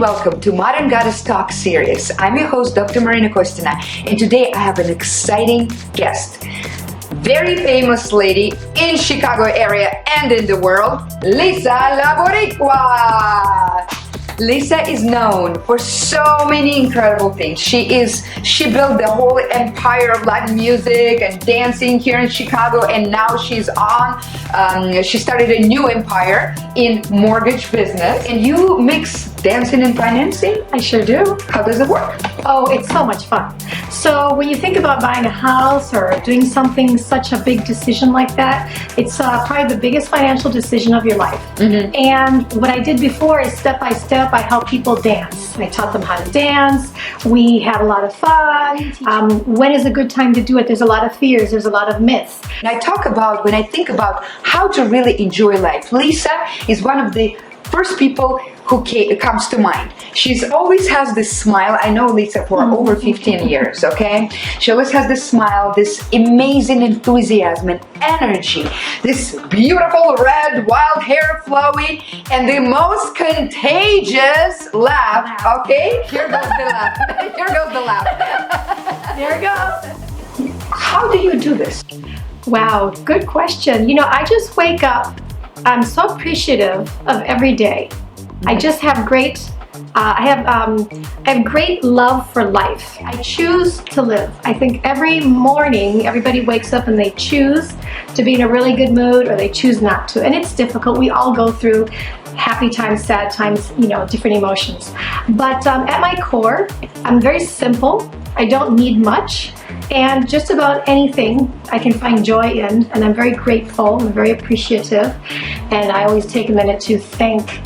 welcome to Modern Goddess Talk series. I'm your host, Dr. Marina Kostina, and today I have an exciting guest. Very famous lady in Chicago area and in the world, Lisa La Boriqua. Lisa is known for so many incredible things. She built the whole empire of Latin music and dancing here in Chicago, and now she's she started a new empire in mortgage business. And you mix dancing and financing? I sure do. How does it work? Oh, it's so much fun. So when you think about buying a house or doing something, such a big decision like that, it's probably the biggest financial decision of your life. Mm-hmm. And what I did before is step by step, I helped people dance. I taught them how to dance. We had a lot of fun. When is a good time to do it? There's a lot of fears. There's a lot of myths. And when I think about how to really enjoy life, Lisa is one of the first people who comes to mind. She always has this smile. I know Lisa for over 15 years, okay? She always has this smile, this amazing enthusiasm and energy, this beautiful red wild hair flowing, and the most contagious laugh, okay? Here goes the laugh. Here goes the laugh. There it goes. How do you do this? Wow, good question. You know, I just wake up. I'm so appreciative of every day. I just have I have great love for life. I choose to live. I think every morning everybody wakes up and they choose to be in a really good mood or they choose not to. And it's difficult. We all go through happy times, sad times, you know, different emotions. But at my core, I'm very simple. I don't need much. And just about anything I can find joy in, and I'm very grateful and very appreciative. And I always take a minute to thank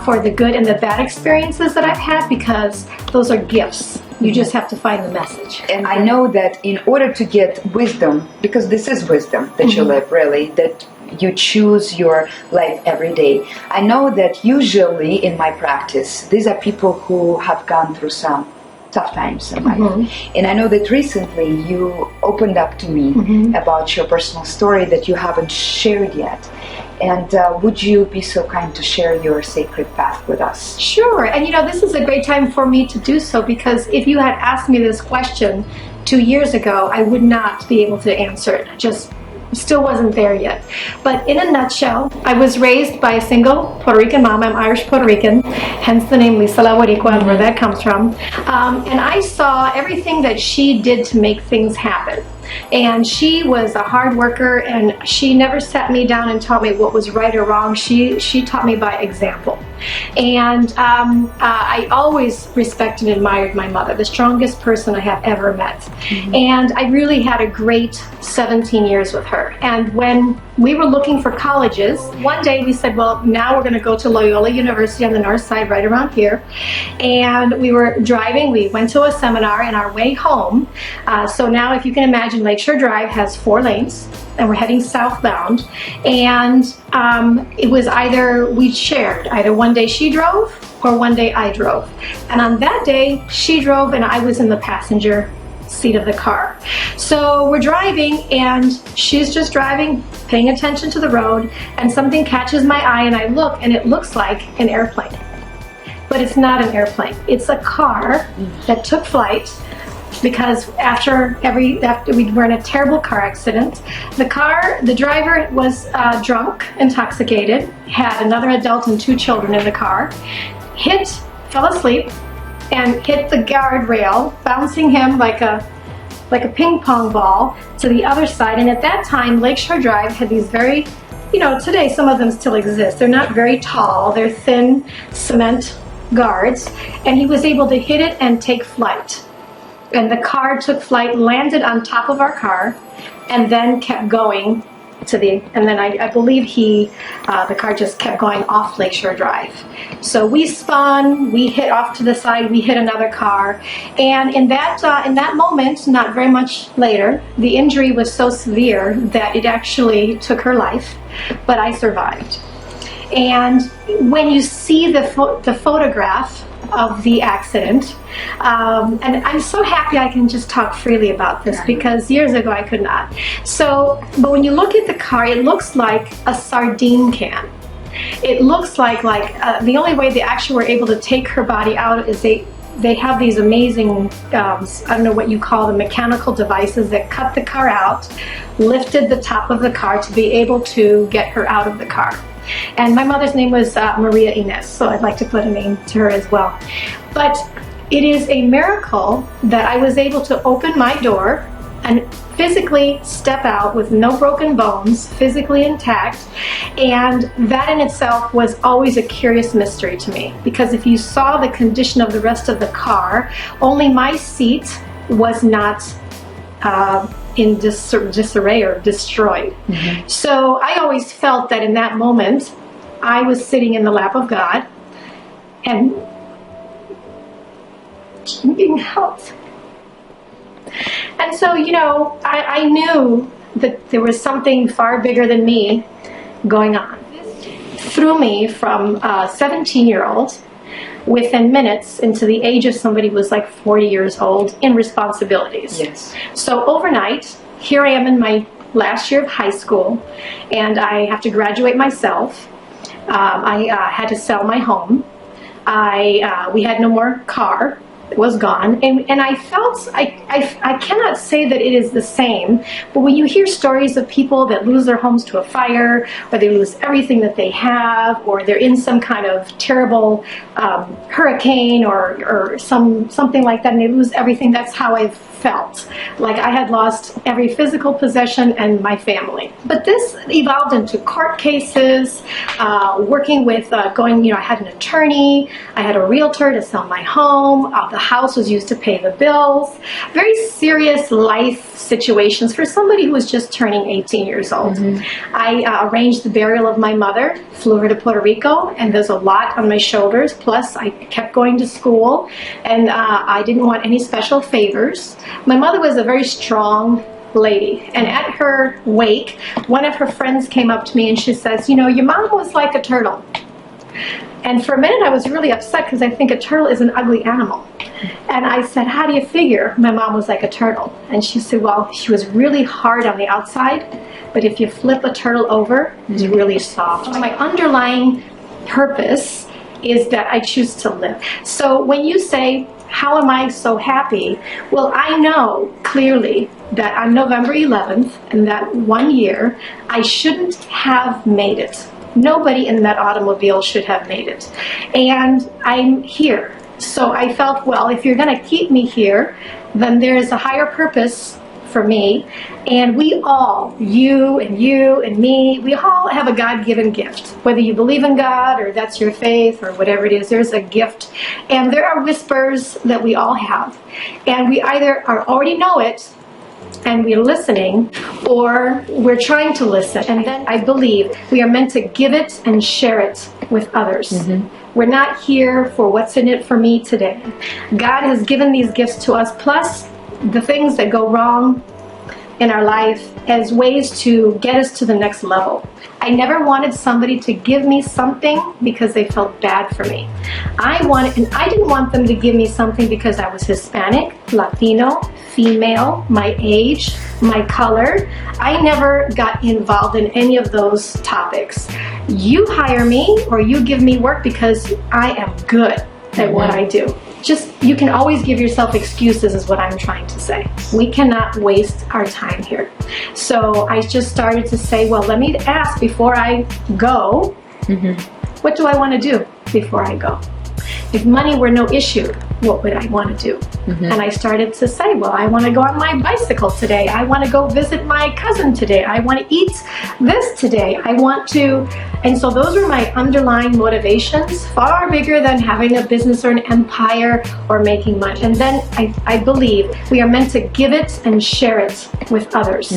for the good and the bad experiences that I've had, because those are gifts. You just have to find the message. And I know that in order to get wisdom, because this is wisdom that you live, really, that you choose your life every day. I know that usually in my practice, these are people who have gone through some tough times in life. And I know that recently you opened up to me about your personal story that you haven't shared yet. And would you be so kind to share your sacred path with us? Sure. And you know, this is a great time for me to do so, because if you had asked me this question 2 years ago, I would not be able to answer it. Just still wasn't there yet. But in a nutshell, I was raised by a single Puerto Rican mom. I'm Irish Puerto Rican, hence the name Lisa La Boriqua, and where that comes from. And I saw everything that she did to make things happen. And she was a hard worker, and she never sat me down and taught me what was right or wrong. She taught me by example. And I always respected and admired my mother, the strongest person I have ever met. And I really had a great 17 years with her. And when we were looking for colleges, one day we said, well, now we're going to go to Loyola University on the north side, right around here. And we were driving. We went to a seminar, and our way home. So now if you can imagine, Lakeshore Drive has 4 lanes, and we're heading southbound. And it was we shared. Either one day she drove or one day I drove. And on that day, she drove and I was in the passenger seat of the car. So we're driving, and she's just driving, paying attention to the road, and something catches my eye, and I look, and it looks like an airplane. But it's not an airplane. It's a car that took flight. Because after we were in a terrible car accident, the driver was drunk, intoxicated, had another adult and 2 children in the car, fell asleep, and hit the guardrail, bouncing him like a ping pong ball to the other side. And at that time, Lakeshore Drive had these very, you know, today some of them still exist. They're not very tall. They're thin cement guards, and he was able to hit it and take flight. And the car took flight, landed on top of our car, and then kept going and then I believe the car just kept going off Lakeshore Drive. So we spun, we hit off to the side, we hit another car, and in that moment, not very much later, the injury was so severe that it actually took her life, but I survived. And when you see the photograph of the accident, and I'm so happy I can just talk freely about this, because years ago I could not. But when you look at the car, it looks like a sardine can. It looks like the only way they actually were able to take her body out is they have these amazing, I don't know what you call them, mechanical devices that cut the car out, lifted the top of the car to be able to get her out of the car. And my mother's name was Maria Inez, so I'd like to put a name to her as well. But it is a miracle that I was able to open my door and physically step out with no broken bones, physically intact, and that in itself was always a curious mystery to me, because if you saw the condition of the rest of the car, only my seat was not in disarray or destroyed. Mm-hmm. So I always felt that in that moment I was sitting in the lap of God and being helped. And so, you know, I knew that there was something far bigger than me going on. Threw me from a 17-year-old within minutes into the age of somebody who was like 40 years old in responsibilities. Yes. So overnight, here I am in my last year of high school, and I have to graduate myself. I had to sell my home. We had no more car. It was gone, and I felt, I cannot say that it is the same, but when you hear stories of people that lose their homes to a fire, or they lose everything that they have, or they're in some kind of terrible hurricane or something like that, and they lose everything, that's how I felt. Like I had lost every physical possession and my family. But this evolved into court cases, working with, I had an attorney, I had a realtor to sell my home, the house was used to pay the bills. Very serious life situations for somebody who was just turning 18 years old. Mm-hmm. I arranged the burial of my mother, flew her to Puerto Rico, and there's a lot on my shoulders. Plus, I kept going to school, and I didn't want any special favors. My mother was a very strong lady, and at her wake, one of her friends came up to me and she says, you know, your mom was like a turtle. And for a minute I was really upset because I think a turtle is an ugly animal. And I said, how do you figure my mom was like a turtle? And she said, well, she was really hard on the outside, but if you flip a turtle over, it's really soft. My underlying purpose is that I choose to live. So when you say, how am I so happy? Well, I know clearly that on November 11th, in that 1 year, I shouldn't have made it. Nobody in that automobile should have made it. And I'm here. So I felt, well, if you're going to keep me here, then there is a higher purpose for me. And we all, you and me, we all have a God-given gift. Whether you believe in God or that's your faith or whatever it is, there's a gift. And there are whispers that we all have. And we either already know it and we're listening, or we're trying to listen. And then I believe we are meant to give it and share it with others. Mm-hmm. We're not here for what's in it for me today. God has given these gifts to us, plus the things that go wrong in our life as ways to get us to the next level. I never wanted somebody to give me something because they felt bad for me. I didn't want them to give me something because I was Hispanic, Latino, female, my age, my color. I never got involved in any of those topics. You hire me or you give me work because I am good at what I do. You can always give yourself excuses is what I'm trying to say. We cannot waste our time here. So I just started to say, well, let me ask before I go, what do I want to do before I go? If money were no issue, what would I want to do? And I started to say, well, I want to go on my bicycle today. I want to go visit my cousin today. I want to eat this today. I want to, and so those were my underlying motivations, far bigger than having a business or an empire or making money. And then I believe we are meant to give it and share it with others.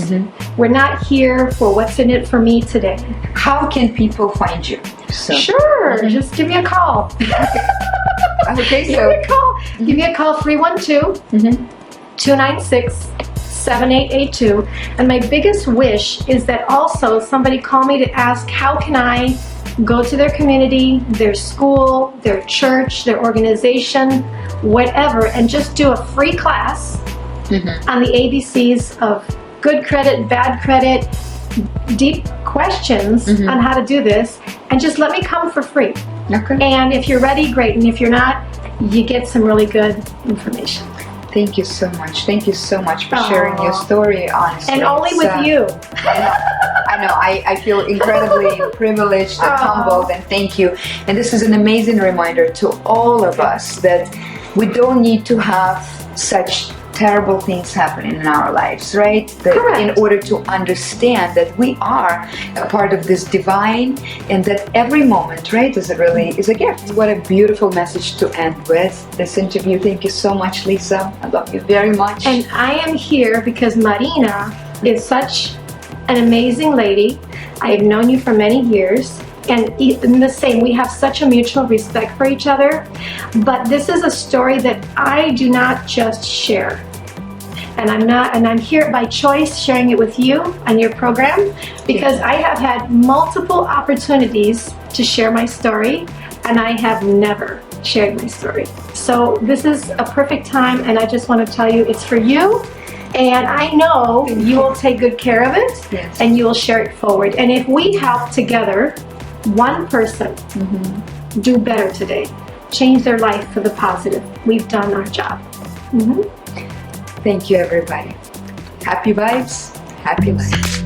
We're not here for what's in it for me today. How can people find you? So. Sure, just give me a call. Okay, Give me a call, 312-296-7882. And my biggest wish is that also somebody call me to ask, how can I go to their community, their school, their church, their organization, whatever, and just do a free class on the ABCs of good credit, bad credit, deep questions on how to do this, and just let me come for free. Okay. And if you're ready, great. And if you're not, you get some really good information. Thank you so much. Thank you so much for sharing your story, honestly. And only with you. I know. I feel incredibly privileged and humbled, and thank you. And this is an amazing reminder to all of us that we don't need to have such terrible things happening in our lives, right? That in order to understand that we are a part of this divine, and that every moment, right, is a gift. What a beautiful message to end with this interview. Thank you so much, Lisa. I love you very much. And I am here because Marina is such an amazing lady. I have known you for many years. And in the same, we have such a mutual respect for each other. But this is a story that I do not just share. And I'm here by choice sharing it with you and your program, because I have had multiple opportunities to share my story, and I have never shared my story. So this is a perfect time, and I just want to tell you it's for you. And I know you will take good care of it, and you will share it forward. And if we help together one person do better today, change their life for the positive, we've done our job. Thank you, everybody. Happy vibes, happy life.